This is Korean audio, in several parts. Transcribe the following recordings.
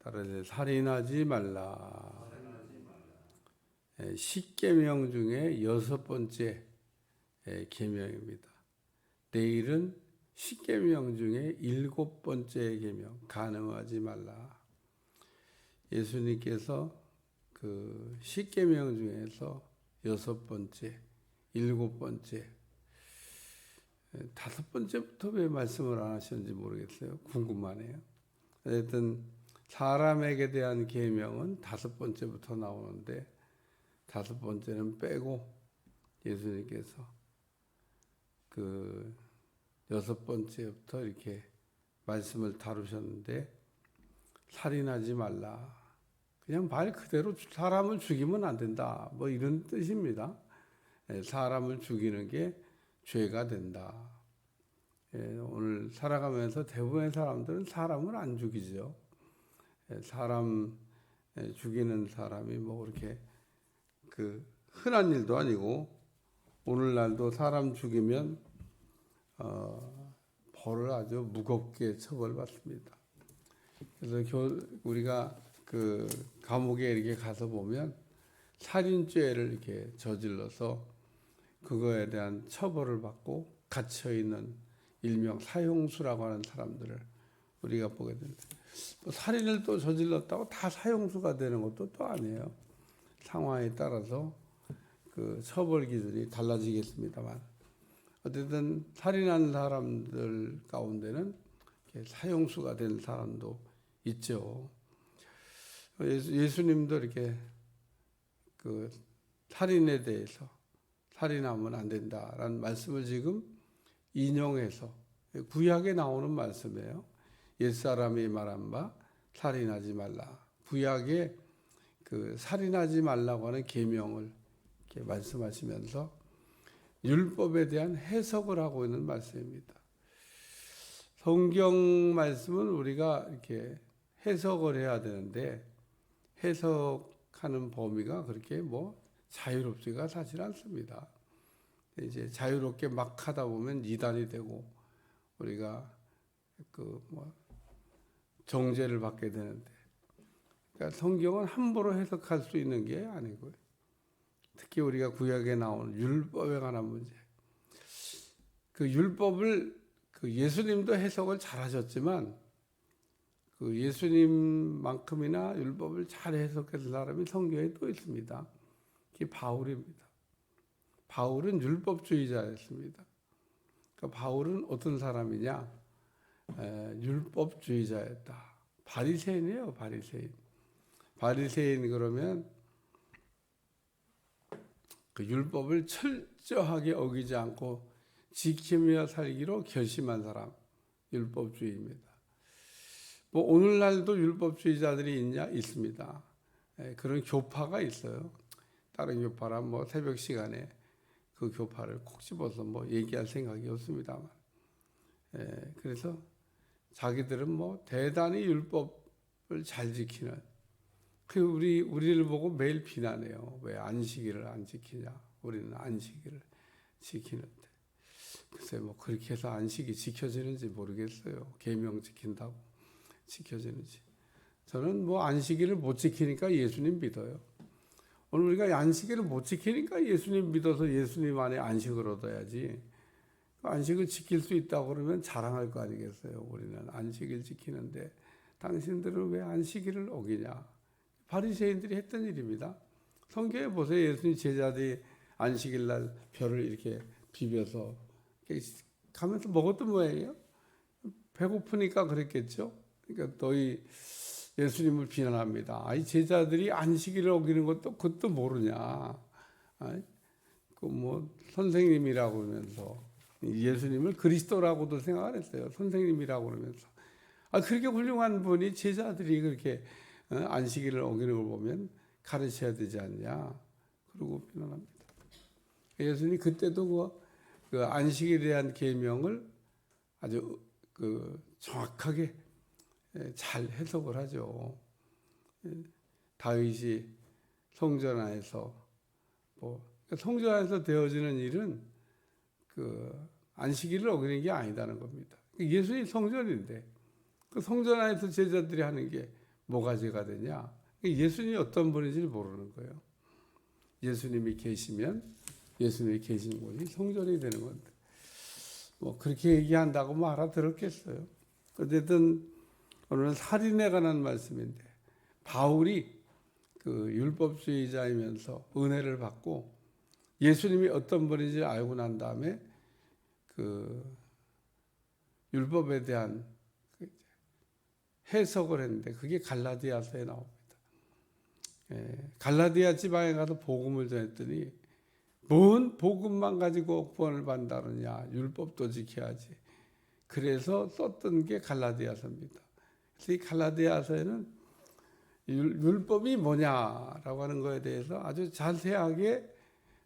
따라서 살인하지 말라. 십계명 중에 6번째 계명입니다. 내일은 십계명 중에 7번째 계명, 간음하지 말라. 예수님께서 그 십계명 중에서 6번째, 7번째, 5번째부터 왜 말씀을 안 하셨는지 모르겠어요. 궁금하네요. 어쨌든 사람에게 대한 계명은 5번째부터 나오는데 5번째는 빼고 예수님께서 그 6번째부터 이렇게 말씀을 다루셨는데, 살인하지 말라. 그냥 말 그대로 사람을 죽이면 안 된다, 뭐 이런 뜻입니다. 사람을 죽이는 게 죄가 된다. 오늘 살아가면서 대부분의 사람들은 사람을 안 죽이죠. 사람 죽이는 사람이 뭐 그렇게 그 흔한 일도 아니고, 오늘날도 사람 죽이면 벌을 아주 무겁게 처벌받습니다. 그래서 우리가 그 감옥에 이렇게 가서 보면 살인죄를 이렇게 저질러서 그거에 대한 처벌을 받고 갇혀 있는 일명 사형수라고 하는 사람들을 우리가 보게 됩니다. 뭐 살인을 또 저질렀다고 다 사형수가 되는 것도 또 아니에요. 상황에 따라서 그 처벌 기준이 달라지겠습니다만, 어쨌든 살인한 사람들 가운데는 사형수가 된 사람도 있죠. 예수님도 이렇게 그 살인에 대해서 살인하면 안 된다라는 말씀을 지금 인용해서, 구약에 나오는 말씀이에요. 옛사람이 말한 바 살인하지 말라. 구약에 그 살인하지 말라고 하는 계명을 이렇게 말씀하시면서 율법에 대한 해석을 하고 있는 말씀입니다. 성경 말씀은 우리가 이렇게 해석을 해야 되는데, 해석하는 범위가 그렇게 뭐 자유롭지가 사실 않습니다. 이제 자유롭게 막 하다 보면 이단이 되고 우리가 그 뭐 정죄를 받게 되는데, 그러니까 성경은 함부로 해석할 수 있는 게 아니고요. 특히 우리가 구약에 나오는 율법에 관한 문제, 그 율법을 그 예수님도 해석을 잘하셨지만 그 예수님만큼이나 율법을 잘 해석했던 사람이 성경에 또 있습니다. 그게 바울입니다. 바울은 율법주의자였습니다. 그러니까 바울은 어떤 사람이냐? 율법주의자였다. 바리새인이에요, 바리새인. 바리새인 그러면 그 율법을 철저하게 어기지 않고 지키며 살기로 결심한 사람, 율법주의입니다. 뭐 오늘날도 율법주의자들이 있습니다. 그런 교파가 있어요. 다른 교파란 뭐 새벽 시간에 그 교파를 콕 집어서 뭐 얘기할 생각이 없습니다만, 그래서 자기들은 뭐 대단히 율법을 잘 지키는, 그 우리를 보고 매일 비난해요. 왜 안식일을 안 지키냐? 우리는 안식일을 지키는데. 글쎄 뭐 그렇게 해서 안식이 지켜지는지 모르겠어요. 계명 지킨다고 지켜지는지. 저는 뭐 안식일을 못 지키니까 예수님 믿어요. 오늘 우리가 안식일을 못 지키니까 예수님 믿어서 예수님 안에 안식을 얻어야지. 안식을 지킬 수 있다고 그러면 자랑할 거 아니겠어요. 우리는 안식일 지키는데 당신들은 왜 안식일을 어기냐? 바리새인들이 했던 일입니다. 성경에 보세요. 예수님 제자들이 안식일 날 벼를 이렇게 비벼서 가면서 먹었던 모양이에요. 배고프니까 그랬겠죠. 그러니까 너희 예수님을 비난합니다. 아이 제자들이 안식일을 어기는 것도 그것도 모르냐? 그 뭐 선생님이라고 그러면서 예수님을 그리스도라고도 생각을 했어요. 선생님이라고 그러면서. 그렇게 훌륭한 분이 제자들이 그렇게 안식일을 어기는 걸 보면 가르쳐야 되지 않냐? 그러고 비난합니다. 예수님 그때도 그 안식일에 대한 계명을 아주 그 정확하게 잘 해석을 하죠. 다윗이 성전 안에서 성전 안에서 되어지는 일은 그 안식일을 어기는 게 아니다는 겁니다. 예수님 성전인데 그 성전 안에서 제자들이 하는 게 뭐가 죄가 되냐? 예수님이 어떤 분인지를 모르는 거예요. 예수님이 계시면 예수님이 계신 곳이 성전이 되는 건데 뭐 그렇게 얘기한다고 뭐 알아들었겠어요. 어쨌든 오늘은 살인에 관한 말씀인데 바울이 그 율법주의자이면서 은혜를 받고 예수님이 어떤 분인지 알고 난 다음에 그 율법에 대한 해석을 했는데 그게 갈라디아서에 나옵니다. 갈라디아 지방에 가서 복음을 전했더니 뭔 복음만 가지고 구원을 받는다느냐, 율법도 지켜야지. 그래서 썼던 게 갈라디아서입니다. 그래서 이 갈라디아서에는 율법이 뭐냐라고 하는 거에 대해서 아주 자세하게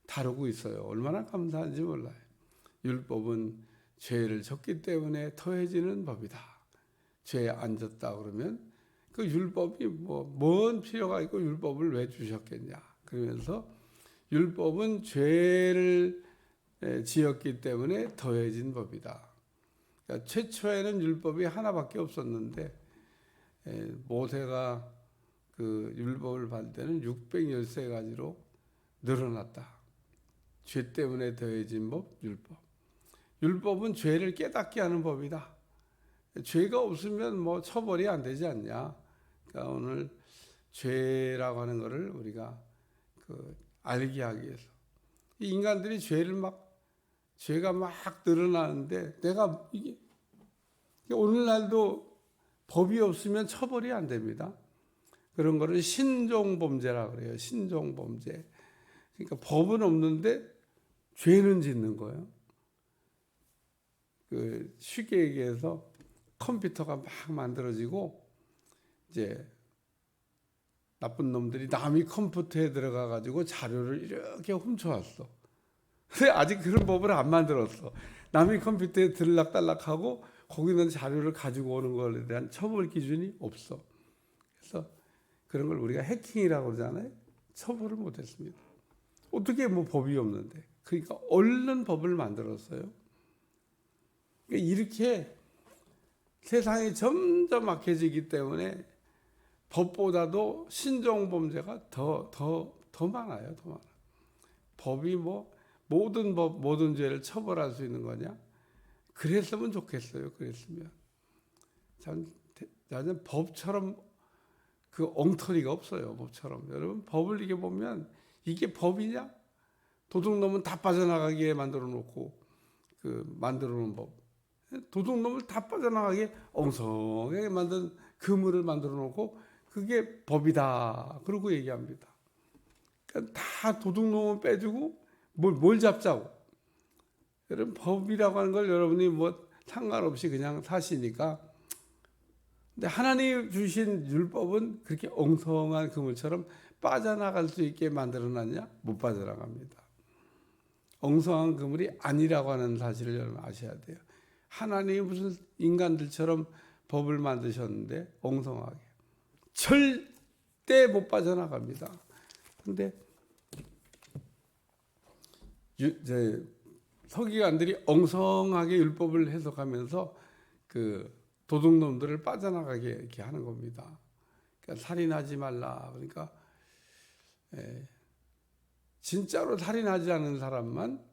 다루고 있어요. 얼마나 감사한지 몰라요. 율법은 죄를 졌기 때문에 더해지는 법이다. 죄에 안 졌다 그러면 그 율법이 뭔 필요가 있고 율법을 왜 주셨겠냐. 그러면서 율법은 죄를 지었기 때문에 더해진 법이다. 그러니까 최초에는 율법이 하나밖에 없었는데 모세가 그 율법을 받을 때는 613가지로 늘어났다. 죄 때문에 더해진 법, 율법. 율법은 죄를 깨닫게 하는 법이다. 죄가 없으면 뭐 처벌이 안 되지 않냐. 그러니까 오늘 죄라고 하는 것을 우리가 알게 하기 위해서. 이 인간들이 죄가 막 늘어나는데 내가 이게 오늘날도 법이 없으면 처벌이 안 됩니다. 그런 거를 신종범죄라고 그래요. 신종범죄. 그러니까 법은 없는데 죄는 짓는 거예요. 쉽게 얘기해서 컴퓨터가 막 만들어지고 이제 나쁜 놈들이 남이 컴퓨터에 들어가 가지고 자료를 이렇게 훔쳐왔어. 근데 아직 그런 법을 안 만들었어. 남이 컴퓨터에 들락달락하고 거기 있는 자료를 가지고 오는 것에 대한 처벌 기준이 없어. 그래서 그런 걸 우리가 해킹이라고 그러잖아요. 처벌을 못했습니다. 어떻게 뭐 법이 없는데. 그러니까 얼른 법을 만들었어요. 이렇게 세상이 점점 악해지기 때문에 법보다도 신종범죄가 더 많아요. 더 많아. 법이 모든 죄를 처벌할 수 있는 거냐? 그랬으면 좋겠어요. 그랬으면. 저는 법처럼 그 엉터리가 없어요. 법처럼. 여러분 법을 이렇게 보면 이게 법이냐? 도둑놈은 다 빠져나가게 만들어 놓고 만들어 놓은 법. 도둑놈을 다 빠져나가게 엉성하게 만든 그물을 만들어 놓고 그게 법이다. 그러고 얘기합니다. 그러니까 다 도둑놈은 빼주고 뭘 잡자고. 여러분 법이라고 하는 걸 여러분이 상관없이 그냥 사시니까. 근데 하나님 주신 율법은 그렇게 엉성한 그물처럼 빠져나갈 수 있게 만들어놨냐? 못 빠져나갑니다. 엉성한 그물이 아니라고 하는 사실을 여러분 아셔야 돼요. 하나님이 무슨 인간들처럼 법을 만드셨는데 엉성하게 절대 못 빠져나갑니다. 그런데 서기관들이 엉성하게 율법을 해석하면서 도둑놈들을 빠져나가게 이렇게 하는 겁니다. 그러니까 살인하지 말라. 그러니까 진짜로 살인하지 않은 사람만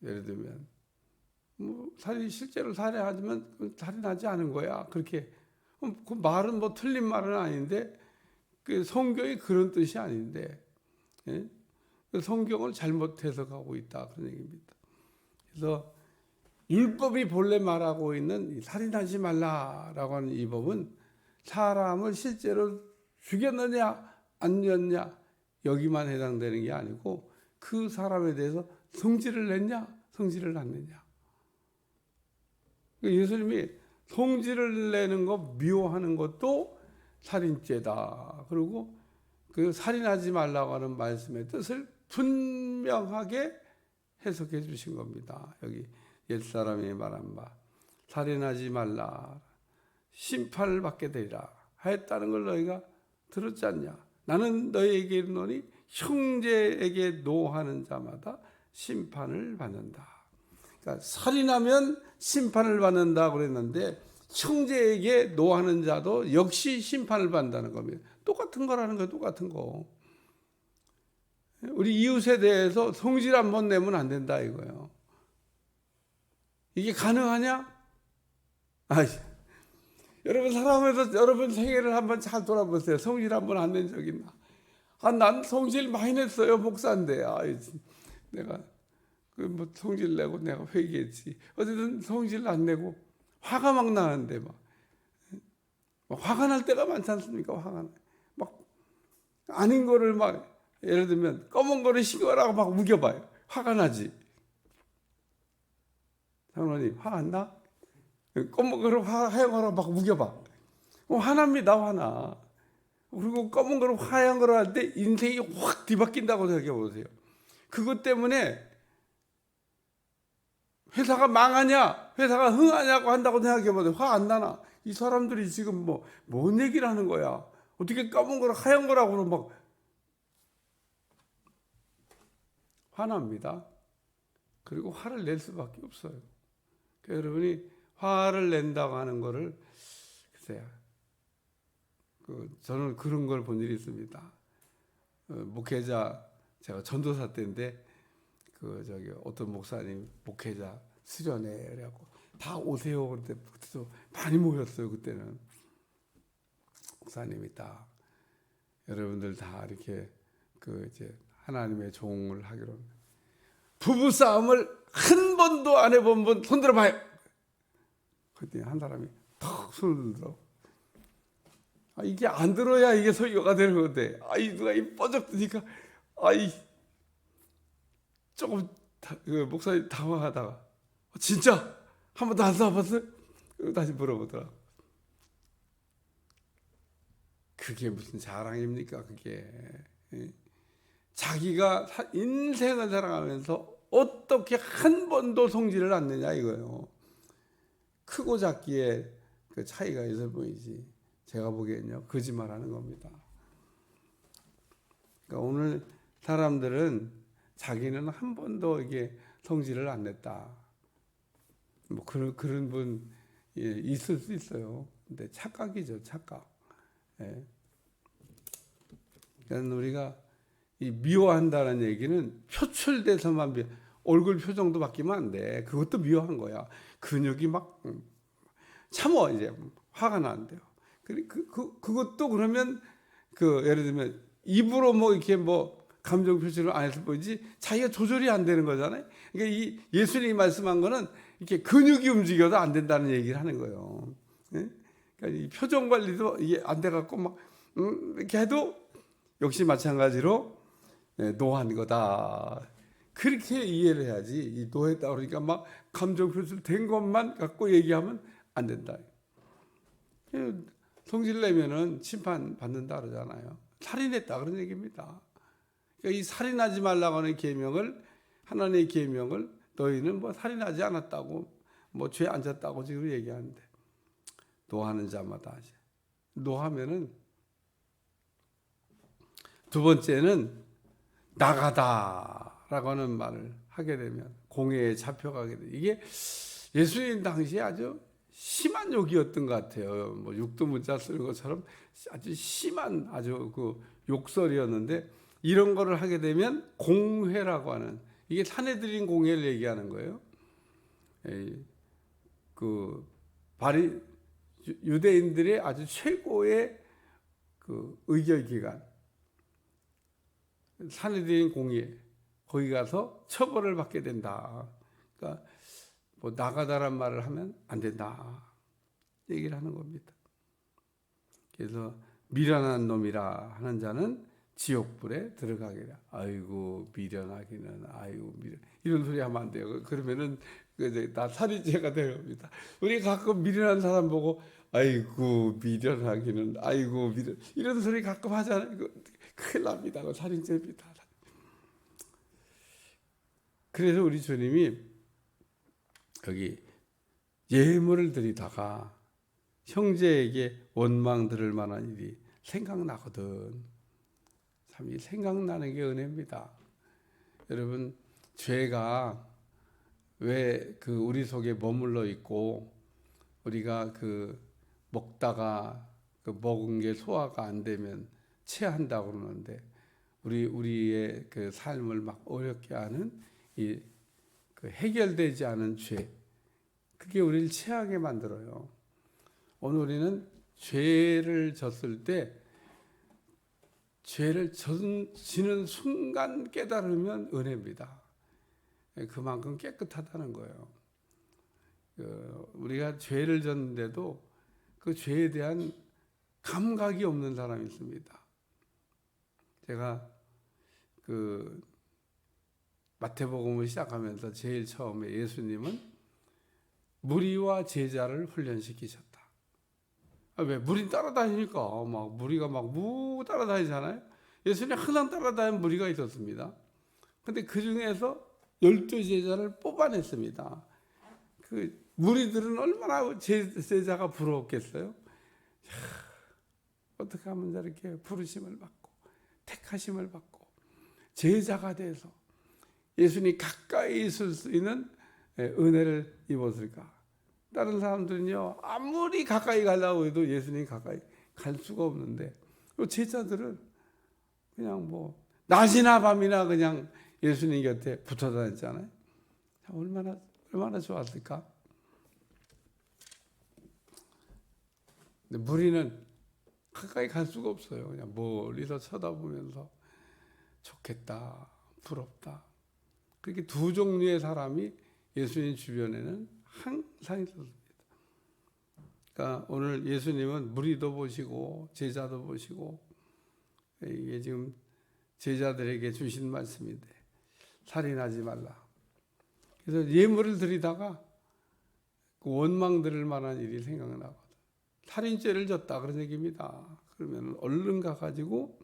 예를 들면 실제로 살인하지만 살인하지 않은 거야. 그렇게 그 말은 틀린 말은 아닌데 성경이 그런 뜻이 아닌데 성경을 잘못 해석하고 있다 그런 얘기입니다. 그래서 율법이 본래 말하고 있는 살인하지 말라라고 하는 이 법은 사람을 실제로 죽였느냐 안 죽였냐 여기만 해당되는 게 아니고 그 사람에 대해서 성질을 냈냐 성질을 났느냐. 예수님이 성질을 내는 거 미워하는 것도 살인죄다. 그리고 살인하지 말라고 하는 말씀의 뜻을 분명하게 해석해 주신 겁니다. 여기 옛사람이 말한 바 살인하지 말라 심판을 받게 되리라 하였다는 걸 너희가 들었지 않냐. 나는 너희에게 이르노니 형제에게 노하는 자마다 심판을 받는다. 그러니까 살인하면 심판을 받는다 그랬는데 형제에게 노하는 자도 역시 심판을 받는다는 겁니다. 똑같은 거라는 거예요. 똑같은 거. 우리 이웃에 대해서 성질 한번 내면 안 된다 이거예요. 이게 가능하냐? 여러분 살아가면서 여러분 생애를 한번 잘 돌아보세요. 성질 한번 안 낸 적 있나? 난 성질 많이 냈어요. 목사인데. 내가 뭐 성질 내고 내가 회개했지. 어쨌든 성질 안 내고 화가 막 나는데 막 화가 날 때가 많지 않습니까? 화가 나. 막 아닌 거를 막 예를 들면 검은 거를 신고라고 막 우겨봐요. 화가 나지. 장로님 화 안 나? 검은 거를 하얀 거로 막 우겨봐. 화납니다. 화나. 그리고 검은 거를 하얀 거로 할 때 인생이 확 뒤바뀐다고 생각해 보세요. 그것 때문에 회사가 망하냐, 회사가 흥하냐고 한다고 생각해 보세요. 화 안 나나? 이 사람들이 지금 뭔 얘기를 하는 거야? 어떻게 검은 거를 하얀 거라고 막 화납니다. 그리고 화를 낼 수밖에 없어요. 그러니까 여러분이 화를 낸다고 하는 거를 글쎄요. 저는 그런 걸 본 일이 있습니다. 목회자 제가 전도사 때인데 어떤 목사님 목회자 수련회 그래갖고 다 오세요. 그때도 많이 모였어요. 그때는 목사님이 다 여러분들 다 이렇게 이제 하나님의 종을 하기로 부부 싸움을 한 번도 안 해본 분 손들어봐요. 그랬더니 한 사람이 턱 손을 들더라고. 이게 안 들어야 이게 설교가 되는 건데, 누가 이 뻐쩍 드니까, 조금 목사님 당황하다가, 진짜 한 번도 안 싸워봤어요? 다시 물어보더라고. 그게 무슨 자랑입니까? 그게 자기가 인생을 살아가면서 어떻게 한 번도 성질을 안 내냐 이거예요. 크고 작기에 그 차이가 있을 뿐이지. 제가 보기엔요 거짓말하는 겁니다. 그러니까 오늘 사람들은 자기는 한 번도 이게 성질을 안 냈다. 뭐 그런 분 있을 수 있어요. 근데 착각이죠, 착각. 예. 그러니까 우리가 이 미워한다는 얘기는 표출돼서만 얼굴 표정도 바뀌면 안 돼. 그것도 미워한 거야. 근육이 막 참어 이제 화가 나는데요. 그것도 그러면 예를 들면 입으로 이렇게 감정 표출을 안 했을 뿐이지 자기가 조절이 안 되는 거잖아요. 그러니까 이 예수님이 말씀한 거는 이렇게 근육이 움직여도 안 된다는 얘기를 하는 거예요. 예? 그러니까 이 표정 관리도 이게 안 돼갖고 이렇게 해도 역시 마찬가지로 노한 거다. 그렇게 이해를 해야지. 이 노했다 그러니까 감정 표출 된 것만 갖고 얘기하면 안 된다. 성질 내면은 심판 받는다 그러잖아요. 살인했다 그런 얘기입니다. 그러니까 이 살인하지 말라고 하는 계명을 하나님의 계명을 너희는 살인하지 않았다고 죄 안 졌다고 지금 얘기하는데 노하는 자마다 노하면은 두 번째는 나가다라고 하는 말을 하게 되면 공회에 잡혀가게 돼. 이게 예수님 당시에 아주 심한 욕이었던 것 같아요. 육두문자 쓰는 것처럼 아주 심한 아주 욕설이었는데 이런 거를 하게 되면 공회라고 하는 이게 산헤드린 공회를 얘기하는 거예요. 유대인들의 아주 최고의 의결 기관 산헤드린 공회 거기 가서 처벌을 받게 된다. 그러니까 나가다란 말을 하면 안 된다 얘기를 하는 겁니다. 그래서 미련한 놈이라 하는 자는 지옥불에 들어가기라. 아이고 미련하기는 아이고 미련 이런 소리 하면 안 돼요. 그러면은 나 살인죄가 되는 겁니다. 우리 가끔 미련한 사람 보고 아이고 미련하기는 아이고 미련 이런 소리 가끔 하잖아요. 큰일 납니다. 살인죄입니다. 그래서 우리 주님이 여기 예물을 드리다가 형제에게 원망 들을 만한 일이 생각나거든. 참 이 생각나는 게 은혜입니다. 여러분 죄가 왜 우리 속에 머물러 있고 우리가 먹다가 먹은 게 소화가 안 되면 체한다고 그러는데 우리의 삶을 막 어렵게 하는 해결되지 않은 죄, 그게 우리를 체하게 만들어요. 오늘 우리는 죄를 졌을 때 죄를 지는 순간 깨달으면 은혜입니다. 그만큼 깨끗하다는 거예요. 우리가 죄를 졌는데도 그 죄에 대한 감각이 없는 사람이 있습니다. 제가 마태복음을 시작하면서 제일 처음에 예수님은 무리와 제자를 훈련시키셨다. 왜? 무리 따라다니니까 무리가 따라다니잖아요. 예수님 항상 따라다니는 무리가 있었습니다. 근데 그 중에서 12제자를 뽑아냈습니다. 무리들은 얼마나 제자가 부러웠겠어요. 어떻게 하면 저렇게 부르심을 받고 택하심을 받고 제자가 돼서 예수님 가까이 있을 수 있는 은혜를 입었을까. 다른 사람들은요, 아무리 가까이 가려고 해도 예수님 가까이 갈 수가 없는데, 제자들은 그냥 낮이나 밤이나 그냥 예수님 곁에 붙어 다녔잖아요. 얼마나 좋았을까? 근데 무리는 가까이 갈 수가 없어요. 그냥 멀리서 쳐다보면서 좋겠다, 부럽다. 그렇게 두 종류의 사람이 예수님 주변에는 항상 있었습니다. 그러니까 오늘 예수님은 무리도 보시고 제자도 보시고, 이게 지금 제자들에게 주신 말씀인데 살인하지 말라. 그래서 예물을 드리다가 원망 들을 만한 일이 생각나거든. 살인죄를 졌다 그런 얘기입니다. 그러면 얼른 가가지고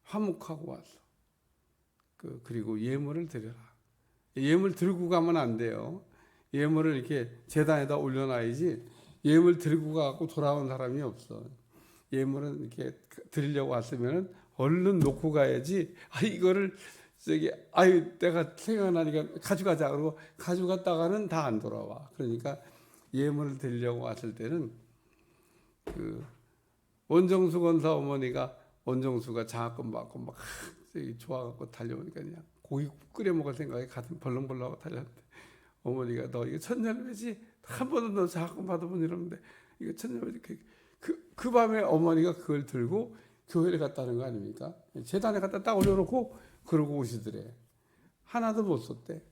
화목하고 와서 그리고 예물을 드려라. 예물 들고 가면 안 돼요. 예물을 이렇게 제단에다 올려놔야지 예물 들고 가고 돌아온 사람이 없어. 예물은 이렇게 드리려고 왔으면 얼른 놓고 가야지. 이거를 내가 생각나니까 가져가자 그러고 가져갔다가는 다 안 돌아와. 그러니까 예물을 드리려고 왔을 때는 원정수 권사 어머니가 원정수가 장학금 받고 막 좋아갖고 달려오니까 그냥 고기 끓여 먹을 생각에 가슴 벌렁벌렁하고 달렸는데 어머니가 너 이거 천년배지 한 번도 너 장학금 받아본 일 없는데 이거 천년배지 그 밤에 어머니가 그걸 들고 교회를 갔다는 거 아닙니까? 재단에 갖다 딱 올려놓고 그러고 오시더래. 하나도 못 썼대.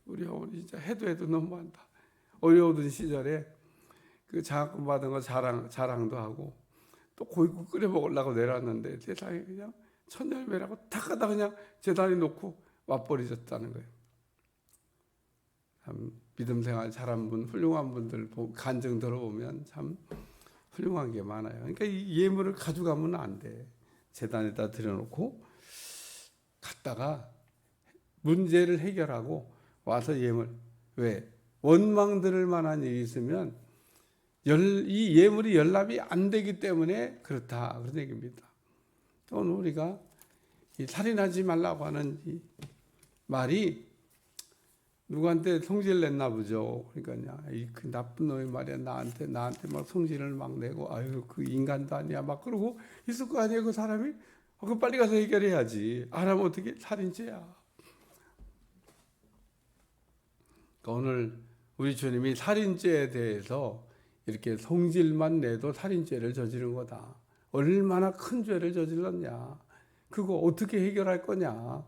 우리 어머니 진짜 해도 너무한다. 어려우던 시절에 장학금 받은 거 자랑도 하고 또 고깃국 끓여 먹으려고 내려왔는데 세상에 그냥 천년배라고 탁 하다 그냥 재단에 놓고 와버리셨다는 거예요. 참 믿음 생활 잘한 분, 훌륭한 분들 간증 들어보면 참 훌륭한 게 많아요. 그러니까 이 예물을 가져가면 안 돼. 재단에다 들여놓고 갔다가 문제를 해결하고 와서 예물. 왜? 원망 들을 만한 일이 있으면 이 예물이 연락이 안 되기 때문에 그렇다 그런 얘기입니다. 오늘 우리가 이 살인하지 말라고 하는 이 말이 누구한테 성질 냈나 보죠. 그러니까 그 나쁜 놈이 말이야 나한테 막 성질을 막 내고 그 인간도 아니야 막 그러고 있을 거 아니에요. 그 사람이 그 빨리 가서 해결해야지. 안 하면 어떻게 살인죄야. 그러니까 오늘 우리 주님이 살인죄에 대해서 이렇게 성질만 내도 살인죄를 저지른 거다. 얼마나 큰 죄를 저질렀냐. 그거 어떻게 해결할 거냐.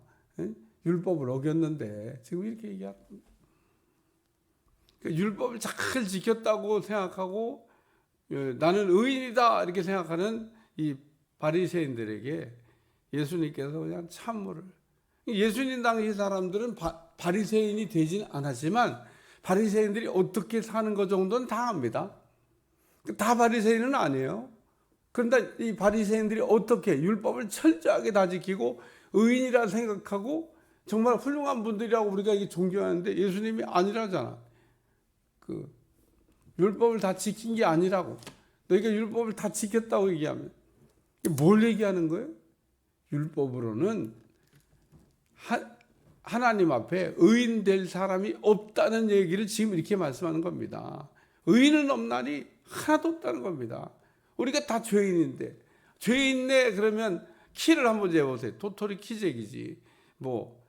율법을 어겼는데 지금 이렇게 얘기하고 율법을 잘 지켰다고 생각하고 나는 의인이다 이렇게 생각하는 이 바리새인들에게 예수님께서 그냥 찬물을 예수님 당시 사람들은 바리새인이 되진 않았지만 바리새인들이 어떻게 사는 것 정도는 다 압니다. 다 바리새인은 아니에요. 그런데 이 바리새인들이 어떻게 율법을 철저하게 다 지키고 의인이라 생각하고 정말 훌륭한 분들이라고 우리가 이게 존경하는데 예수님이 아니라잖아. 율법을 다 지킨 게 아니라고. 너희가 율법을 다 지켰다고 얘기하면 뭘 얘기하는 거예요? 율법으로는 하나님 앞에 의인 될 사람이 없다는 얘기를 지금 이렇게 말씀하는 겁니다. 의인은 없나니 하나도 없다는 겁니다. 우리가 다 죄인인데, 죄인네 그러면 키를 한번 재보세요. 도토리 키재기지. 뭐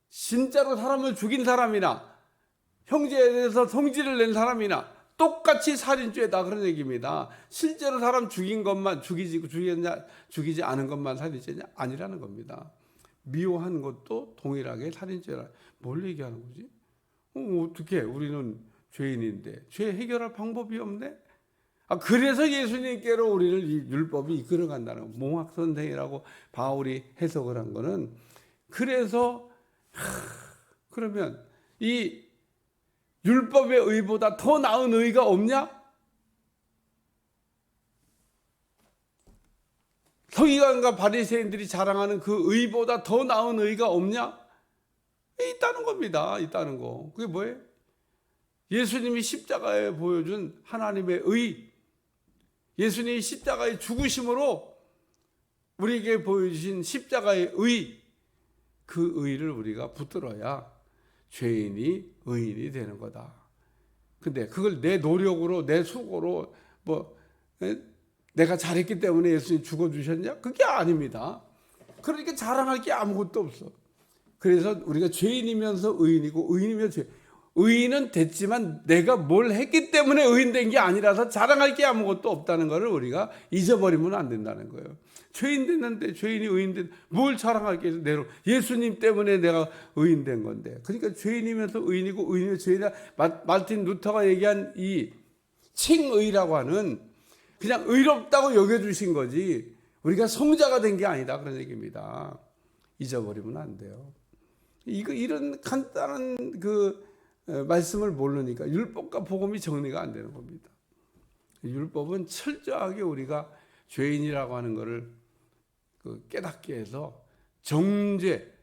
진짜로 사람을 죽인 사람이나 형제에 대해서 성질을 낸 사람이나 똑같이 살인죄다, 그런 얘기입니다. 실제로 사람 죽인 것만 죽이지 않은 것만 살인죄냐? 아니라는 겁니다. 미워한 것도 동일하게 살인죄라. 뭘 얘기하는 거지? 어떻게 우리는 죄인인데 죄 해결할 방법이 없네? 그래서 예수님께로 우리를 이 율법이 이끌어간다는 거. 몽학선생이라고 바울이 해석을 한 거는, 그래서 그러면 이 율법의 의보다 더 나은 의가 없냐? 서기관과 바리새인들이 자랑하는 그 의보다 더 나은 의가 없냐? 있다는 겁니다. 있다는 거. 그게 뭐예요? 예수님이 십자가에 보여준 하나님의 의, 예수님이 십자가의 죽으심으로 우리에게 보여주신 십자가의 의, 그 의를 우리가 붙들어야 죄인이 의인이 되는 거다. 근데 그걸 내 노력으로, 내 수고로, 내가 잘했기 때문에 예수님 죽어주셨냐? 그게 아닙니다. 그러니까 자랑할 게 아무것도 없어. 그래서 우리가 죄인이면서 의인이고, 의인이면 의인은 됐지만 내가 뭘 했기 때문에 의인된 게 아니라서 자랑할 게 아무것도 없다는 것을 우리가 잊어버리면 안 된다는 거예요. 죄인 됐는데, 죄인이 의인된, 뭘 자랑할 게 있어? 예수님 때문에 내가 의인된 건데. 그러니까 죄인이면서 의인이고, 의인이면서 죄인이다. 마틴 루터가 얘기한 이 칭의라고 하는, 그냥 의롭다고 여겨주신 거지 우리가 성자가 된 게 아니다, 그런 얘기입니다. 잊어버리면 안 돼요. 이런 간단한 말씀을 모르니까 율법과 복음이 정리가 안 되는 겁니다. 율법은 철저하게 우리가 죄인이라고 하는 것을 깨닫게 해서 정죄,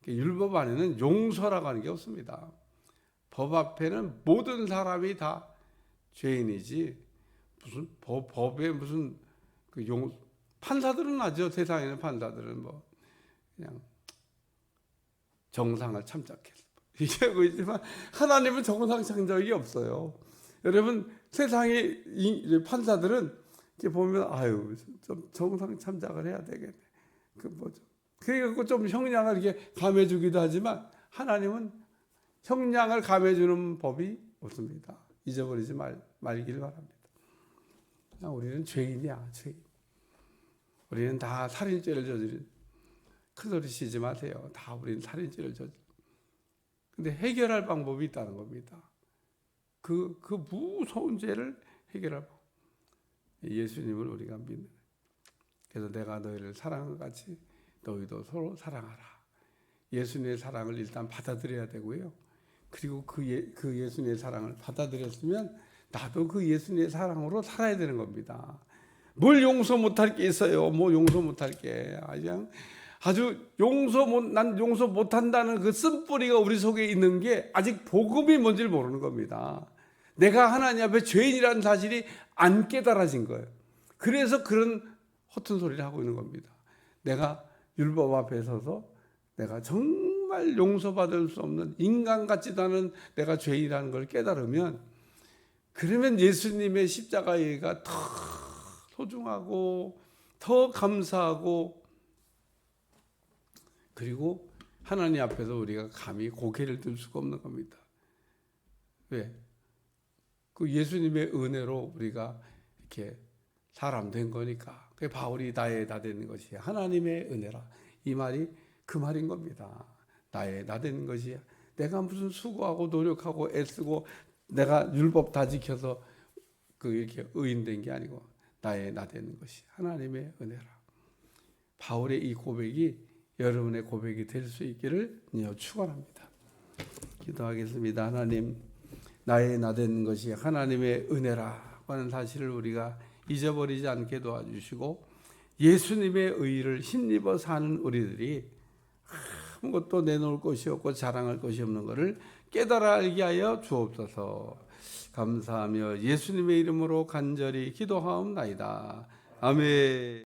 율법 안에는 용서라고 하는 게 없습니다. 법 앞에는 모든 사람이 다 죄인이지, 무슨 법에 무슨 판사들은 하죠. 세상에는 판사들은 그냥 정상을 참작해서 얘기하고 있지만 하나님은 정상 참작이 없어요. 여러분, 세상의 판사들은 이렇게 보면 좀 정상 참작을 해야 되겠네. 그래갖고 좀 형량을 이렇게 감해주기도 하지만 하나님은 형량을 감해주는 법이 없습니다. 잊어버리지 말기를 바랍니다. 우리는 죄인이야, 죄인. 우리는 다 살인죄를 저지른, 큰 소리 치지 마세요. 다 우리는 살인죄를 저지른. 근데 해결할 방법이 있다는 겁니다. 그 무서운 죄를 해결할 방법. 예수님을 우리가 믿는. 그래서 내가 너희를 사랑한 같이 너희도 서로 사랑하라. 예수님의 사랑을 일단 받아들여야 되고요. 그리고 그 예수님의 사랑을 받아들였으면 나도 그 예수님의 사랑으로 살아야 되는 겁니다. 뭘 용서 못할 게 있어요? 용서 못할 게. 그냥 난 용서 못한다는 그 쓴뿌리가 우리 속에 있는 게 아직 복음이 뭔지를 모르는 겁니다. 내가 하나님 앞에 죄인이라는 사실이 안 깨달아진 거예요. 그래서 그런 허튼 소리를 하고 있는 겁니다. 내가 율법 앞에 서서 내가 정말 용서받을 수 없는, 인간 같지도 않은 내가 죄인이라는 걸 깨달으면, 그러면 예수님의 십자가가 더 소중하고 더 감사하고, 그리고 하나님 앞에서 우리가 감히 고개를 들 수가 없는 겁니다. 왜? 그 예수님의 은혜로 우리가 이렇게 사람 된 거니까. 그 바울이 나의 나 되는 것이 하나님의 은혜라, 이 말이 그 말인 겁니다. 나의 나 되는 것이, 내가 무슨 수고하고 노력하고 애쓰고 내가 율법 다 지켜서 이렇게 의인된 게 아니고 나의 나 되는 것이 하나님의 은혜라. 바울의 이 고백이 여러분의 고백이 될 수 있기를 축원합니다. 기도하겠습니다. 하나님, 나의 나 되는 것이 하나님의 은혜라고 하는 사실을 우리가 잊어버리지 않게 도와주시고, 예수님의 의의를 힘입어 사는 우리들이 아무것도 내놓을 것이 없고 자랑할 것이 없는 것을 깨달아 알게 하여 주옵소서. 감사하며 예수님의 이름으로 간절히 기도하옵나이다. 아멘.